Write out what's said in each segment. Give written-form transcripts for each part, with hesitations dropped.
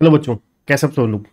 Hello बच्चों, कैसे आप सब लोग।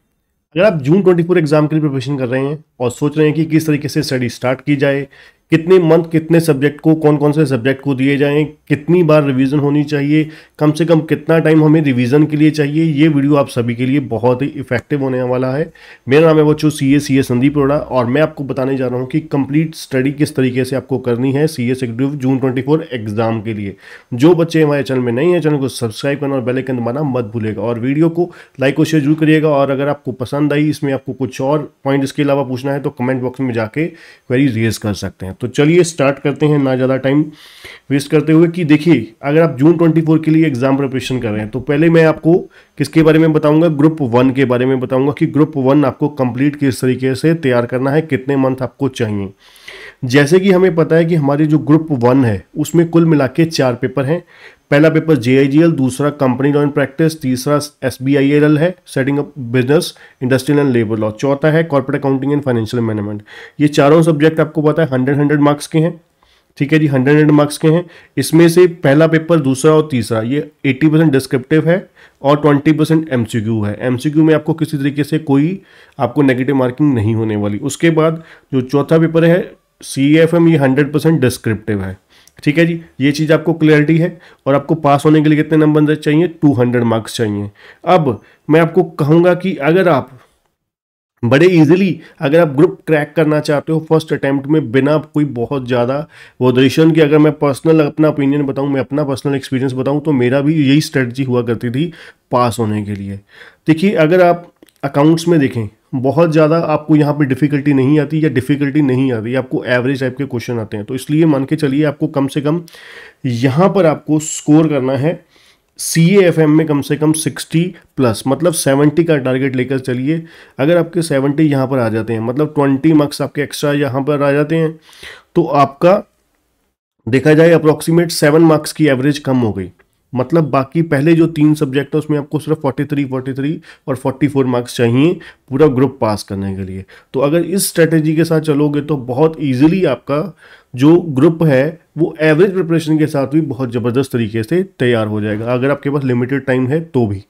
अगर आप जून 24 एग्जाम के लिए प्रिपरेशन कर रहे हैं और सोच रहे हैं कि किस तरीके से स्टडी स्टार्ट की जाए, कितने मंथ कितने सब्जेक्ट को, कौन कौन से सब्जेक्ट को दिए जाएं, कितनी बार रिवीजन होनी चाहिए, कम से कम कितना टाइम हमें रिवीजन के लिए चाहिए, ये वीडियो आप सभी के लिए बहुत ही इफेक्टिव होने वाला है। मेरा नाम है बच्चों सी ए संदीप अरोड़ा और मैं आपको बताने जा रहा हूँ कि कंप्लीट स्टडी किस तरीके से आपको करनी है सी एग्जीक्यूटिव जून 24 एग्जाम के लिए। जो बच्चे हमारे चैनल में नहीं है, चैनल को सब्सक्राइब करना और बेल आइकन दबाना मत भूलिएगा और वीडियो को लाइक और शेयर जरूर करिएगा। और अगर आपको पसंद आई, इसमें आपको कुछ और पॉइंट इसके अलावा पूछना है तो कमेंट बॉक्स में जाके क्वेरी रेज कर सकते हैं। तो चलिए स्टार्ट करते हैं ना ज़्यादा टाइम वेस्ट करते हुए। कि देखिए, अगर आप जून 24 के लिए एग्जाम प्रिपरेशन कर रहे हैं तो पहले मैं आपको किसके बारे में बताऊंगा, ग्रुप 1 के बारे में बताऊंगा कि ग्रुप 1 आपको कंप्लीट किस तरीके से तैयार करना है, कितने मंथ आपको चाहिए। जैसे कि हमें पता है कि हमारी जो ग्रुप 1 है उसमें कुल मिला के 4 पेपर हैं। पहला पेपर JIGL, दूसरा कंपनी लॉ एंड प्रैक्टिस, तीसरा SBILL है setting up business, industrial and labour law, चौथा है corporate accounting and financial management. ये चारों सब्जेक्ट आपको पता है 100 मार्क्स के हैं। ठीक है जी, 100 मार्क्स के हैं। इसमें से पहला पेपर, दूसरा और तीसरा ये 80% डिस्क्रिप्टिव है और 20% MCQ है। MCQ में आपको किसी तरीके से कोई आपको नेगेटिव मार्किंग नहीं होने वाली। उसके बाद जो चौथा पेपर है CAFM, ये 100% डिस्क्रिप्टिव है। ठीक है जी, ये चीज़ आपको क्लियरिटी है। और आपको पास होने के लिए कितने नंबर चाहिए, 200 मार्क्स चाहिए। अब मैं आपको कहूँगा कि अगर आप बड़े इजीली अगर आप ग्रुप क्रैक करना चाहते हो फर्स्ट अटेम्प्ट में बिना कोई बहुत ज़्यादा वोडेशन की, अगर मैं पर्सनल अपना ओपिनियन बताऊं, मैं अपना पर्सनल एक्सपीरियंस बताऊं, तो मेरा भी यही स्ट्रेटजी हुआ करती थी पास होने के लिए। देखिए, अगर आप अकाउंट्स में देखें, बहुत ज़्यादा आपको यहाँ पे डिफ़िकल्टी नहीं आती या डिफ़िकल्टी नहीं आती, आपको एवरेज टाइप के क्वेश्चन आते हैं। तो इसलिए मान के चलिए आपको कम से कम यहाँ पर आपको स्कोर करना है CAFM में कम से कम 60+, मतलब 70 का टारगेट लेकर चलिए। अगर आपके 70 यहाँ पर आ जाते हैं, मतलब 20 मार्क्स आपके एक्स्ट्रा यहाँ पर आ जाते हैं, तो आपका देखा जाए अप्रोक्सीमेट 7 मार्क्स की एवरेज कम हो गई। मतलब बाकी पहले जो 3 सब्जेक्ट है उसमें आपको सिर्फ 43 और 44 मार्क्स चाहिए पूरा ग्रुप पास करने के लिए। तो अगर इस स्ट्रेटेजी के साथ चलोगे तो बहुत इजीली आपका जो ग्रुप है वो एवरेज प्रिपरेशन के साथ भी बहुत ज़बरदस्त तरीके से तैयार हो जाएगा, अगर आपके पास लिमिटेड टाइम है तो भी।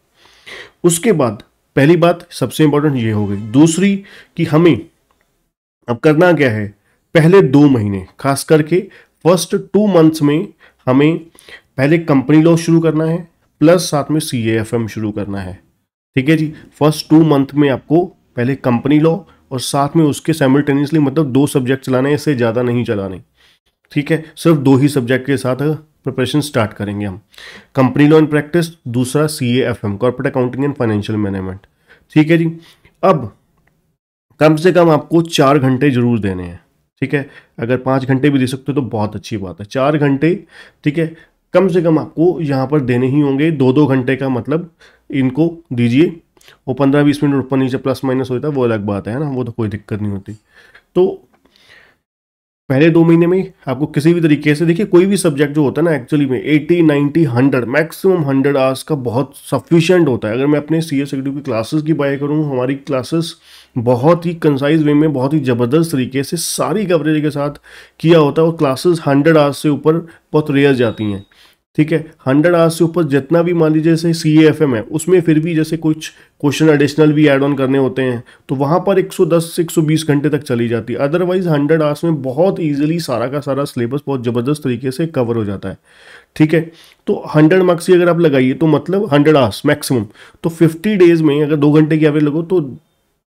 उसके बाद पहली बात सबसे इंपॉर्टेंट ये हो गई। दूसरी कि हमें अब करना क्या है, पहले 2 महीने खास करके फर्स्ट 2 मंथ्स में हमें पहले कंपनी लॉ शुरू करना है प्लस साथ में CAFM शुरू करना है। ठीक है जी, फर्स्ट 2 मंथ में आपको पहले कंपनी लॉ और साथ में उसके साइमल्टेनियसली मतलब 2 सब्जेक्ट चलाने हैं, इससे ज़्यादा नहीं चलाने। ठीक है, सिर्फ 2 ही सब्जेक्ट के साथ प्रिपरेशन स्टार्ट करेंगे हम। कंपनी लॉ एंड प्रैक्टिस, दूसरा CAFM corporate accounting and financial management. ठीक है जी, अब कम से कम आपको 4 घंटे जरूर देने हैं। ठीक है, अगर 5 घंटे भी दे सकते हो तो बहुत अच्छी बात है। 4 घंटे ठीक है, कम से कम आपको यहाँ पर देने ही होंगे। 2-2 घंटे का मतलब इनको दीजिए। वो 15-20 मिनट ऊपर नीचे प्लस माइनस होता है वो अलग बात है ना, वो तो कोई दिक्कत नहीं होती। तो पहले 2 महीने में आपको किसी भी तरीके से, देखिए कोई भी सब्जेक्ट जो होता है ना एक्चुअली में 80, 90, 100 मैक्सिमम 100 आवर्स का बहुत सफिशिएंट होता है। अगर मैं अपने CS एक्टिव की क्लासेस की बात करूँ, हमारी क्लासेस बहुत ही कंसाइज वे में बहुत ही ज़बरदस्त तरीके से सारी कवरेज के साथ किया होता है और क्लासेस 100 आवर्स से ऊपर बहुत रेयर जाती हैं। ठीक है, 100 आवर्स से ऊपर जितना भी मान लीजिए जैसे CAFM है उसमें फिर भी जैसे कुछ क्वेश्चन एडिशनल भी ऐड ऑन करने होते हैं तो वहाँ पर 110 से 120 घंटे तक चली जाती है। अदरवाइज 100 आवर्स में बहुत ईजिली सारा का सारा सिलेबस बहुत ज़बरदस्त तरीके से कवर हो जाता है। ठीक है, तो 100 मार्क्स की अगर आप लगाइए तो मतलब 100 आवर्स मैक्सिमम, तो 50 डेज में अगर 2 घंटे की एवरेज लगो तो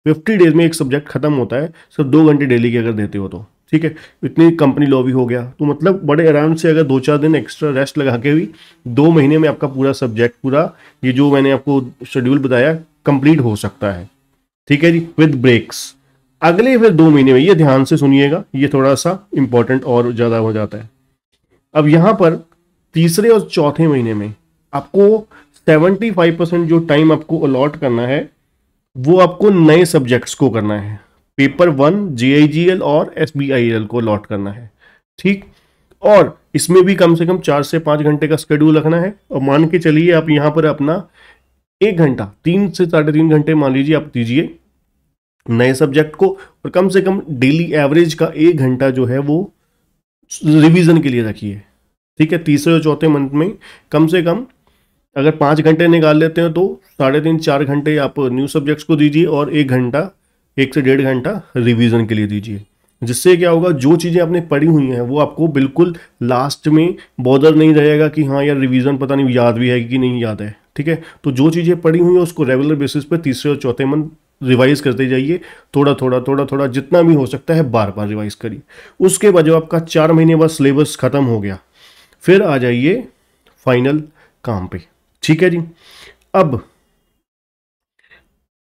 50 डेज में एक सब्जेक्ट खत्म होता है, सिर्फ 2 घंटे डेली के अगर देते हो तो। ठीक है, इतनी कंपनी लॉ भी हो गया तो मतलब बड़े आराम से अगर 2-4 दिन एक्स्ट्रा रेस्ट लगा के भी 2 महीने में आपका पूरा सब्जेक्ट, पूरा ये जो मैंने आपको शेड्यूल बताया कंप्लीट हो सकता है। ठीक है जी, विद ब्रेक्स। अगले फिर 2 महीने में, ये ध्यान से सुनिएगा, ये थोड़ा सा इंपॉर्टेंट और ज़्यादा हो जाता है। अब यहाँ पर तीसरे और चौथे महीने में आपको 75% जो टाइम आपको अलॉट करना है वो आपको नए सब्जेक्ट्स को करना है। पेपर 1 JIGL और SBIL को अलॉट करना है। ठीक, और इसमें भी कम से कम 4 से 5 घंटे का शेड्यूल रखना है। और मान के चलिए आप यहाँ पर अपना 1 घंटा, 3 से 3.5 घंटे मान लीजिए आप दीजिए नए सब्जेक्ट को, और कम से कम डेली एवरेज का 1 घंटा जो है वो रिवीजन के लिए रखिए। ठीक है, तीसरे और चौथे मंथ में कम से कम अगर 5 घंटे निकाल लेते हैं तो 3.5-4 घंटे आप न्यू सब्जेक्ट्स को दीजिए और 1 घंटा, 1 से 1.5 घंटा रिवीजन के लिए दीजिए। जिससे क्या होगा, जो चीज़ें आपने पढ़ी हुई हैं वो आपको बिल्कुल लास्ट में बॉदर नहीं रहेगा कि हाँ यार रिवीजन पता नहीं याद भी है कि नहीं याद है। ठीक है, तो जो चीज़ें पढ़ी हुई हैं उसको रेगुलर बेसिस पे तीसरे और चौथे मंथ रिवाइज करते जाइए, थोड़ा थोड़ा थोड़ा थोड़ा जितना भी हो सकता है बार बार रिवाइज करिए। उसके बाद जब आपका 4 महीने बाद सिलेबस खत्म हो गया, फिर आ जाइए फाइनल काम पे। ठीक है जी। अब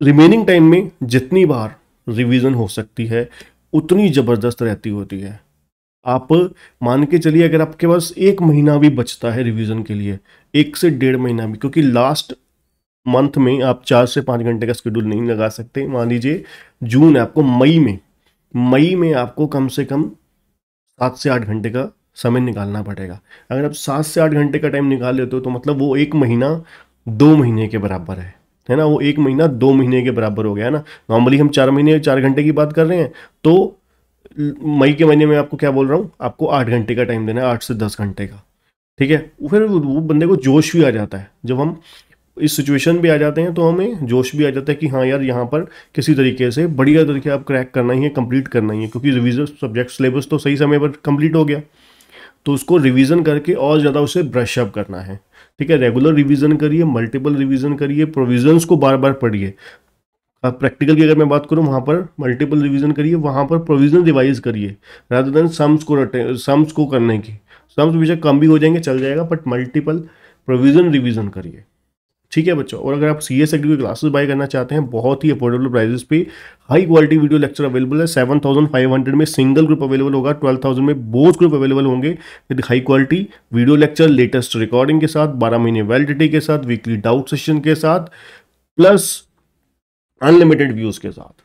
रिमेनिंग टाइम में जितनी बार रिवीजन हो सकती है उतनी ज़बरदस्त रहती होती है। आप मान के चलिए अगर आपके पास 1 महीना भी बचता है रिवीजन के लिए, 1 से 1.5 महीना भी, क्योंकि लास्ट मंथ में आप 4 से 5 घंटे का शेड्यूल नहीं लगा सकते। मान लीजिए जून है, आपको मई में आपको कम से कम 7 से 8 घंटे का समय निकालना पड़ेगा। अगर आप 7 से 8 घंटे का टाइम निकाल लेते हो तो मतलब वो 1 महीना 2 महीने के बराबर है ना। वो 1 महीना 2 महीने के बराबर हो गया है ना। नॉर्मली हम 4 महीने 4 घंटे की बात कर रहे हैं, तो मई के महीने में आपको क्या बोल रहा हूँ, आपको 8 घंटे का टाइम देना है, 8 से 10 घंटे का। ठीक है, फिर वो बंदे को जोश भी आ जाता है। जब हम इस सिचुएशन पे आ जाते हैं तो हमें जोश भी आ जाता है कि हाँ यार यहाँ पर किसी तरीके से बढ़िया तरीके आप क्रैक करना ही है, कंप्लीट करना ही है, क्योंकि रिवीजन सब्जेक्ट सिलेबस तो सही समय पर कंप्लीट हो गया। तो उसको रिवीजन करके और ज़्यादा उसे ब्रश अप करना है। ठीक है, रेगुलर रिवीजन करिए, मल्टीपल रिवीजन करिए, प्रोविजंस को बार बार पढ़िए। अब प्रैक्टिकल की अगर मैं बात करूँ, वहाँ पर मल्टीपल रिवीजन करिए, वहाँ पर प्रोविजन रिवाइज करिए रादर देन सम्स को करने की। सम्स बेशक कम भी हो जाएंगे, चल जाएगा, बट मल्टीपल प्रोविजन रिवीजन करिए। ठीक है बच्चों, और अगर आप सी एस की क्लासेस बाय करना चाहते हैं बहुत ही अफोर्डेबल प्राइसेस पे, high quality video lecture available है। 7,500 में सिंगल ग्रुप अवेलेबल होगा, 12,000 में बोथ ग्रुप अवेलेबल होंगे with high quality video lecture, latest recording के साथ, 12 महीने वैलिडिटी के साथ, वीकली डाउट सेशन के साथ, प्लस अनलिमिटेड व्यूज के साथ।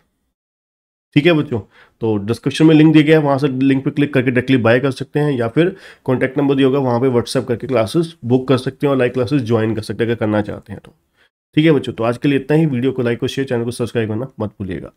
ठीक है बच्चों, तो डिस्क्रिप्शन में लिंक दिया गया है, वहाँ से लिंक पे क्लिक करके डायरेक्टली बाय कर सकते हैं, या फिर कॉन्टैक्ट नंबर दिया होगा वहाँ पे व्हाट्सएप करके क्लासेस बुक कर सकते हैं और लाइव क्लासेस ज्वाइन कर सकते हैं अगर करना चाहते हैं तो। ठीक है बच्चों, तो आज के लिए इतना ही। वीडियो को लाइक और शेयर, चैनल को सब्सक्राइब करना मत भूलिएगा।